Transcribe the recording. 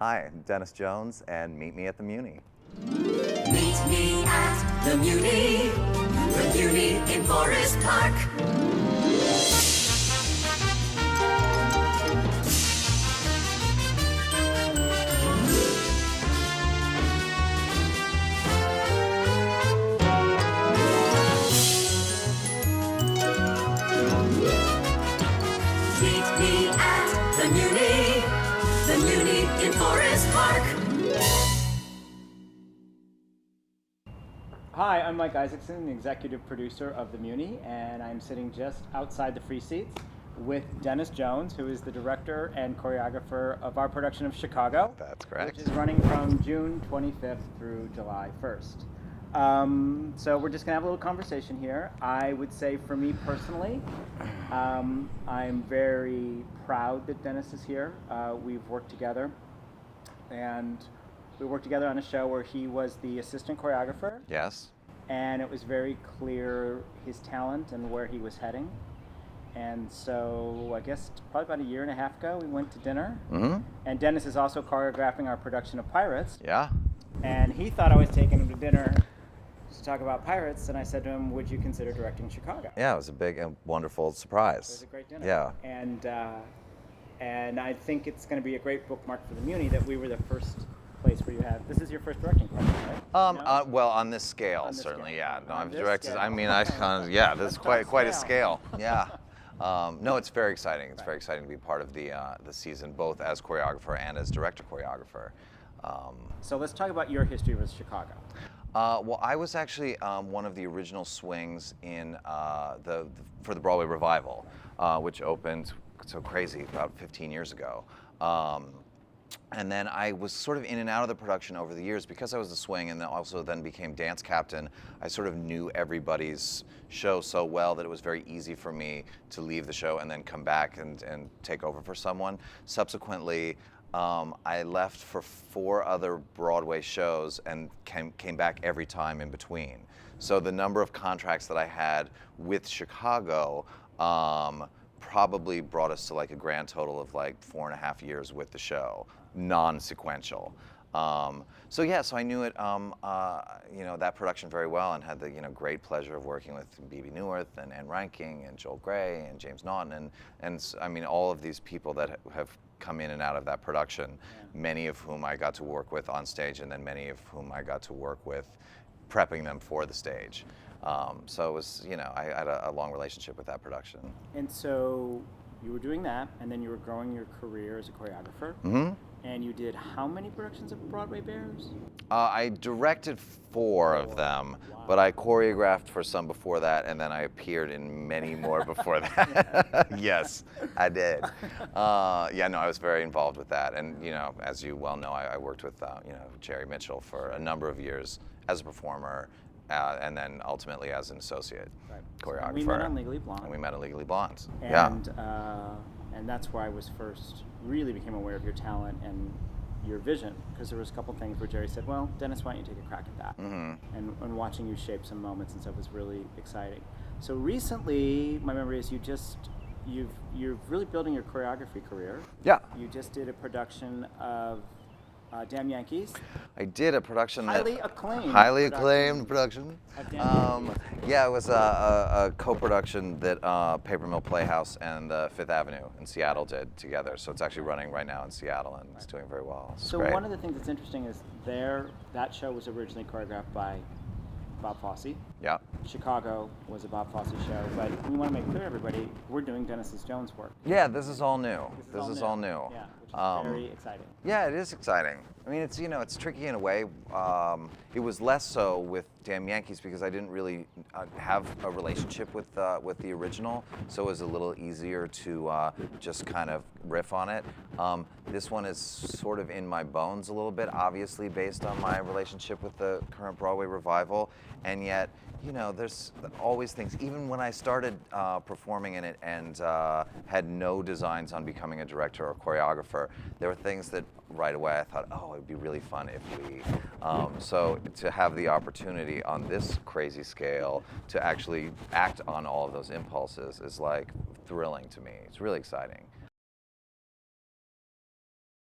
Hi, I'm Denis Jones, and meet me at the Muny. Meet me at the Muny in Forest Park. Meet me at the Muny in Forest Park. Hi, I'm Mike Isaacson, the executive producer of the Muny, and I'm sitting just outside the free seats with Denis Jones, who is the director and choreographer of our production of Chicago. That's correct. Which is running from June 25th through July 1st. So we're just going to have a little conversation here. I would say for me personally, I'm very proud that Denis is here. We've worked together, and we worked together on a show where he was the assistant choreographer. Yes. And it was very clear his talent and where he was heading. And so I guess probably about a year and a half ago, we went to dinner. Mm-hmm. And Denis is also choreographing our production of Pirates. Yeah. And he thought I was taking him to dinner to talk about Pirates. And I said to him, would you consider directing Chicago? Yeah, it was a big and wonderful surprise. It was a great dinner. Yeah. And I think it's going to be a great bookmark for the Muny that we were the first place where you have. This is your first directing project, right? No? Well, on this scale, On this certainly, scale. yeah. No, On I've this directed. scale. I mean, yeah. This is quite a scale. Yeah. No, it's very exciting. It's Right. very exciting to be part of the season, both as choreographer and as director choreographer. So let's talk about your history with Chicago. Well, I was actually one of the original swings in for the Broadway revival, which opened so crazy about 15 years ago. And then I was sort of in and out of the production over the years because I was the swing and then also then became dance captain. I sort of knew everybody's show so well that it was very easy for me to leave the show and then come back and take over for someone. Subsequently, I left for 4 other Broadway shows and came back every time in between. So the number of contracts that I had with Chicago probably brought us to like a grand total of like 4.5 years with the show, non-sequential. So I knew it, that production very well, and had the great pleasure of working with B.B. Newirth and Anne Reinking and Joel Grey and James Naughton and I mean all of these people that have come in and out of that production, many of whom I got to work with on stage, and then many of whom I got to work with prepping them for the stage. So it was, I had a long relationship with that production. And so you were doing that, and then you were growing your career as a choreographer. Mm-hmm. And you did how many productions of Broadway Bears? I directed 4 of them, but I choreographed for some before that, and then I appeared in many more before that. Yes, I did. I was very involved with that. And, as you well know, I worked with, Jerry Mitchell for a number of years as a performer, and then ultimately as an associate choreographer. So we met on Legally Blonde. And we met on Legally Blonde. And that's where I was first really became aware of your talent and your vision, because there was a couple things where Jerry said, well, Denis, why don't you take a crack at that? Mm-hmm. And watching you shape some moments and stuff was really exciting. So recently, my memory is you're really building your choreography career. Yeah. You just did a production of Damn Yankees. I did a production Highly acclaimed production. Of Damn Yankees. It was a co-production that Paper Mill Playhouse and Fifth Avenue in Seattle did together. So it's actually running right now in Seattle, and it's doing very well. It's so great. One of the things that's interesting is that show was originally choreographed by Bob Fosse. Yeah. Chicago was a Bob Fosse show, but we want to make clear to everybody, we're doing Denis Jones' work. Yeah, this is all new. This is all new. Yeah, which is very exciting. Yeah, it is exciting. I mean, it's it's tricky in a way. It was less so with Damn Yankees because I didn't really have a relationship with the original, so it was a little easier to just kind of riff on it. This one is sort of in my bones a little bit, obviously based on my relationship with the current Broadway revival, and yet there's always things, even when I started performing in it and had no designs on becoming a director or choreographer, there were things that right away I thought, oh, it'd be really fun if we, so to have the opportunity on this crazy scale to actually act on all of those impulses is like thrilling to me. It's really exciting.